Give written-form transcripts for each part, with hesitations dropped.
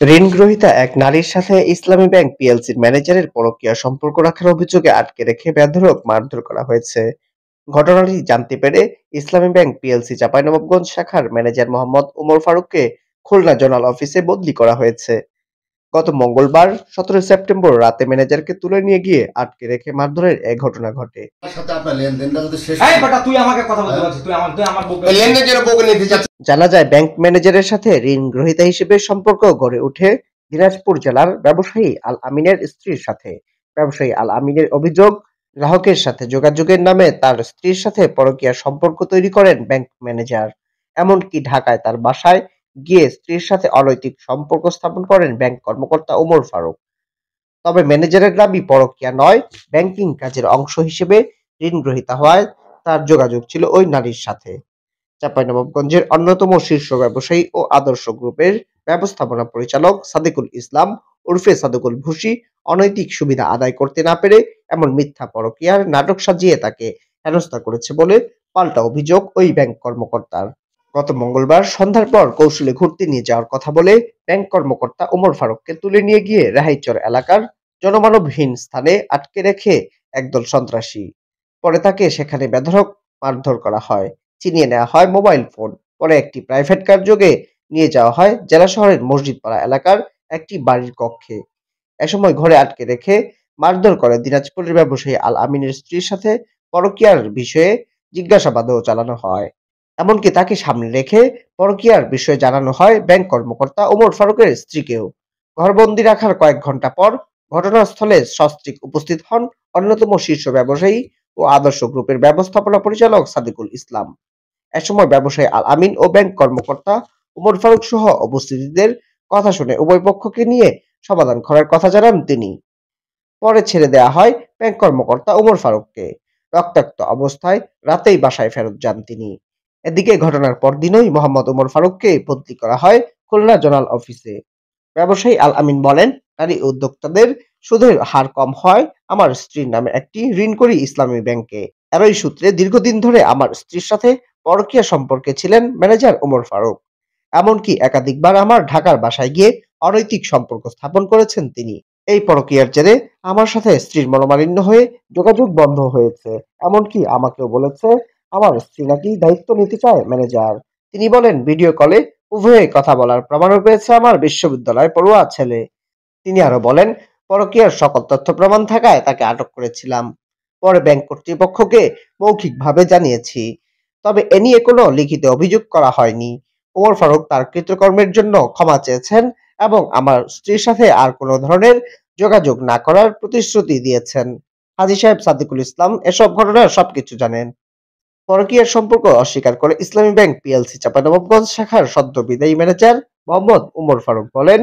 ঋণ গ্রহীতা এক নারীর সাথে ইসলামী ব্যাংক পিএলসির ম্যানেজারের পরকীয়া সম্পর্ক রাখার অভিযোগে আটকে রেখে বেধড়ক মারধর করা হয়েছে। ঘটনাটি জানতে পেরে ইসলামী ব্যাংক পিএলসি চাঁপাইনবাবগঞ্জ শাখার ম্যানেজার মোহাম্মদ উমর ফারুককে খুলনা জোনাল অফিসে বদলি করা হয়েছে। গত মঙ্গলবার 17 সেপ্টেম্বর রাতে ম্যানেজারকে তুলে নিয়ে গিয়ে আটকে রেখে মারধরের এ ঘটনা ঘটে। জানা যায়, ব্যাংক ম্যানেজারের সাথে ঋণ গ্রহীতা হিসেবে সম্পর্ক গড়ে ওঠে দিনাজপুর জেলার ব্যবসায়ী আল আমিনের স্ত্রীর সাথে। ব্যবসায়ী আল আমিনের অভিযোগ, গ্রাহকের সাথে যোগাযোগের নামে তার স্ত্রীর সাথে পরকীয়া সম্পর্ক তৈরি করেন ব্যাংক ম্যানেজার। এমনকি ঢাকায় তার বাসায় গিয়ে স্ত্রীর সাথে অনৈতিক সম্পর্ক স্থাপন করেন ব্যাংক কর্মকর্তা ওমর ফারুক। তবে ম্যানেজারের দাবি, পরকীয়া নয়, ব্যাংকিং কাজের অংশ হিসেবে ঋণ গ্রহীতা হওয়ায় তার যোগাযোগ ছিল ওই নারীর সাথে। চাঁপাইনবাবগঞ্জের অন্যতম শীর্ষ ব্যবসায়ী ও আদর্শ গ্রুপের ব্যবস্থাপনা পরিচালক সাদেকুল ইসলাম ওরফে সাদেকুল ভুসি অনৈতিক সুবিধা আদায় করতে না পেরে এমন মিথ্যা পরকীয়ার নাটক সাজিয়ে তাকে হেনস্থা করেছে বলে পাল্টা অভিযোগ ওই ব্যাংক কর্মকর্তার। গত মঙ্গলবার সন্ধ্যার পর কৌশলে ঘুরতে নিয়ে যাওয়ার কথা বলে ব্যাংক কর্মকর্তা ওমর ফারুককে তুলে নিয়ে গিয়ে রাহাইচর এলাকার জনমানবহীন স্থানে আটকে রেখে একদল সন্ত্রাসী। পরে তাকে সেখানে বেধড়ক মারধর করা হয়, ছিনিয়ে নেওয়া হয় মোবাইল ফোন। পরে একটি প্রাইভেট কার যোগে নিয়ে যাওয়া হয় জেলা শহরের মসজিদপাড়া এলাকার একটি বাড়ির কক্ষে। এ সময় ঘরে আটকে রেখে মারধর করে দিনাজপুরের ব্যবসায়ী আল আমিনের স্ত্রীর সাথে পরকীয়ার বিষয়ে জিজ্ঞাসাবাদও চালানো হয়। এমনকি তাকে সামনে রেখে পরকীয়ার বিষয়ে জানানো হয় ব্যাংক কর্মকর্তা ওমর ফারুকের স্ত্রীকেও। ঘরবন্দি রাখার কয়েক ঘন্টা পর ঘটনাস্থলে সস্ত্রীক উপস্থিত হন অন্যতম শীর্ষ ব্যবসায়ী ও আদর্শ গ্রুপের ব্যবস্থাপনা পরিচালক সাদেকুল ইসলাম। এসময় ব্যবসায়ী আল আমিন ও ব্যাংক কর্মকর্তা উমর ফারুক সহ উপস্থিতিদের কথা শুনে উভয় পক্ষকে নিয়ে সমাধান করার কথা জানান তিনি। পরে ছেড়ে দেওয়া হয় ব্যাংক কর্মকর্তা উমর ফারুককে। রক্তাক্ত অবস্থায় রাতেই বাসায় ফেরত যান তিনি। এদিকে ঘটনার পরদিনই মোহাম্মদ উমর ফারুককে বদলি করা হয় খুলনা জোনাল অফিসে। ব্যবসায়ী আল আমিন বলেন, নারী উদ্যোক্তাদের সুদের হার কম হয়। আমার স্ত্রীর নামে একটি ঋণ করি ইসলামী ব্যাংকে। এরই সূত্রে দীর্ঘদিন ধরে আমার স্ত্রীর সাথে পরকীয়া সম্পর্কে ছিলেন ম্যানেজার ওমর ফারুক। এমনকি একাধিকবার আমার ঢাকার বাসায় গিয়ে অনৈতিক সম্পর্ক স্থাপন করেছেন তিনি। এই পরকীয়ার জেরে আমার সাথে স্ত্রীর মনোমালিন্য হয়ে যোগাযোগ বন্ধ হয়েছে। এমনকি আমাকেও বলেছে আমার স্ত্রী নাকি দায়িত্ব নিতে চায় ম্যানেজার। তিনি বলেন, ভিডিও কলে উভয়ে কথা বলার প্রমাণও পেয়েছে আমার বিশ্ববিদ্যালয় পড়ুয়া ছেলে। তিনি আরো বলেন, পরকীয়ার সকল তথ্য প্রমাণ থাকায় তাকে আটক করেছিলাম। পরে ব্যাংক কর্তৃপক্ষকে মৌখিকভাবে জানিয়েছি। তবে এ নিয়ে কোনো লিখিত অভিযোগ করা হয়নি। ওমর ফারুক তার কৃতকর্মের জন্য ক্ষমা চেয়েছেন এবং আমার স্ত্রীর সাথে আর কোনো ধরনের যোগাযোগ না করার প্রতিশ্রুতি দিয়েছেন। হাজী সাহেব সাদেকুল ইসলাম এসব ঘটনার সবকিছু জানেন। পরকীয়ার সম্পর্ক অস্বীকার করে ইসলামী ব্যাংক পিএলসি চাঁপাইনবাবগঞ্জ শাখার সদ্য বিদায়ী ম্যানেজার মোহাম্মদ উমর ফারুক বলেন,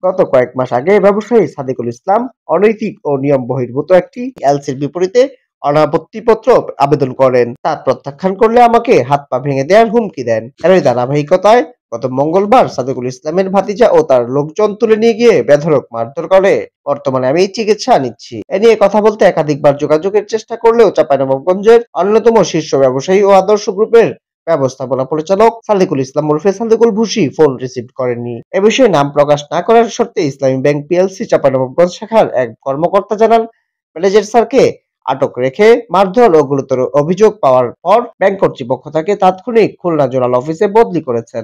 গত কয়েক মাস আগে ব্যবসায়ী সাদেকুল ইসলাম অনৈতিক ও নিয়ম বহির্ভূত একটি এলসির বিপরীতে অনাপত্তিপত্র আবেদন করেন। তা প্রত্যাখ্যান করলে আমাকে হাত পা ভেঙে দেওয়ার হুমকি দেন। এরই ধারাবাহিকতায় গত মঙ্গলবার সাদেকুল ইসলামের ভাতিজা ও তার লোকজন তুলে নিয়ে গিয়ে বেধড়ক মারধর করে। বর্তমানে আমি চিকিৎসা নিচ্ছি। এ নিয়ে কথা বলতে একাধিকবার যোগাযোগের চেষ্টা করলেও চাঁপাইনবাবগঞ্জের অন্যতম শীর্ষ ব্যবসায়ী ও আদর্শ গ্রুপের ব্যবস্থাপনা পরিচালক সাদেকুল ইসলাম ওরফে সাদেকুল ভুসি ফোন রিসিভ করেননি। এ বিষয়ে নাম প্রকাশ না করার শর্তে ইসলামী ব্যাংক পিএলসি চাঁপাইনবাবগঞ্জ শাখার এক কর্মকর্তা জানান, ম্যানেজার স্যারকে আটক রেখে মারধর ও গুরুতর অভিযোগ পাওয়ার পর ব্যাংক কর্তৃপক্ষ তাকে তাৎক্ষণিক খুলনা জোনাল অফিসে বদলি করেছেন।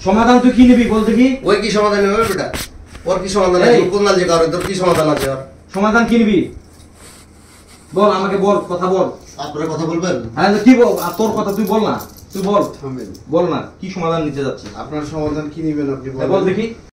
সমাধান তুই কি নিবি বলতে কি? ওই কি সমাধান নেবে বেটা? ওর কি সমাধান আছে? কোন যে কারো তোর কি সমাধান আছে? আর সমাধান কি নিবি বল, আমাকে বল, কথা বল। আপনারা কথা বলবেন? হ্যাঁ কি বল, আর তোর কথা তুই বল না, তুই বল, বল না কি সমাধান নিতে যাচ্ছিস? আপনার সমাধান কি নেবেন আপনি বল দেখি।